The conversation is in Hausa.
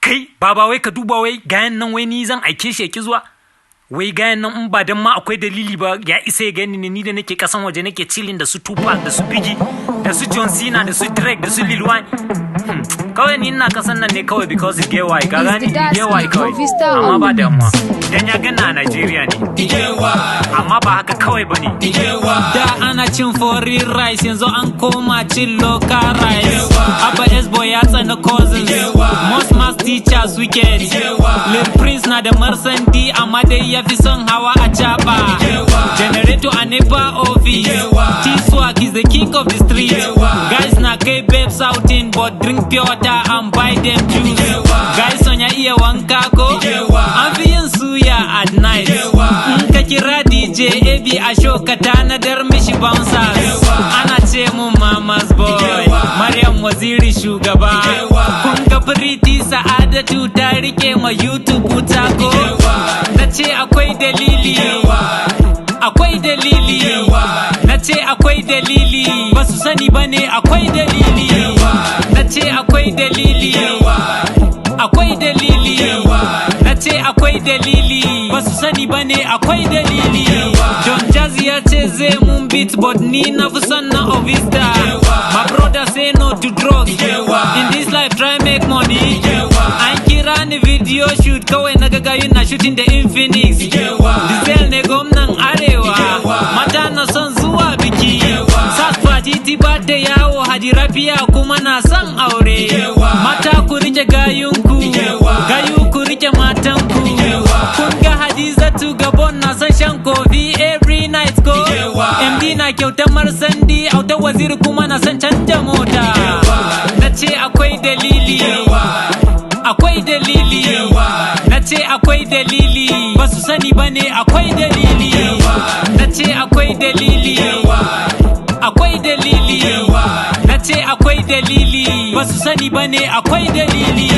kai baba wai ka duba wai gayan nan wai ni zan aike shi yake zuwa wai gayan nan in ba dan ma akwai dalili ba ya isa ya gani ne ni da nake kasan waje nake chilling da su Tupac da su Biggie da su John Cena da su Drake da su Lil Wayne kawai ni ina kasan nan ne kawai because it get why ka gani get why kawai amma ba damuwa idan ya gana a Nigeria ne amma ba haka kawai bane da ana cin foreign rice yanzu an koma cin local rice Abba S-Boy ya tsana cousins most mass teachers wicked Lil Prince na da marsandi amma dai ya fi son hawa a chapa generator a nepa office T-Swag is the king of the street guys na kai babes outing but drink pure water and buy them juice guys on ya iya wanka ko an fi yin suya at night in ka kira DJ AB a show ka tanadar mishi bouncers ana ce mun mama's boy Maryam Waziri shugaba kun ga Pretty Sa'adatu ta rike ma YouTube wuta ko nace akwai dalili nace akwai dalili basu sani bane akwai dalili nace akwai dalili nace akwai dalili basu sani bane akwai dalili Don Jazzy ya ce zai mun beat but ni na fi son na Ovista my brother say no to drugs in this life try make money an kira ni video shoot kawai na gagayu na shooting da Infinix Diesel ne gwamnan arewa mata na son zuwa biki Sasfa titi ba da yawo Haji Rafiya kuma na son aure mata ku rike gayunku gayu ku rike matanku kun ga Hadizatu Gabon na son shan kofi every night ko MD na kyautar marsandi auta waziri kuma na son canja mota nace akwai dalili nace akwai dalili basu sani bane akwai dalili nace akwai dalili nace akwai dalili basu sani bane akwai dalili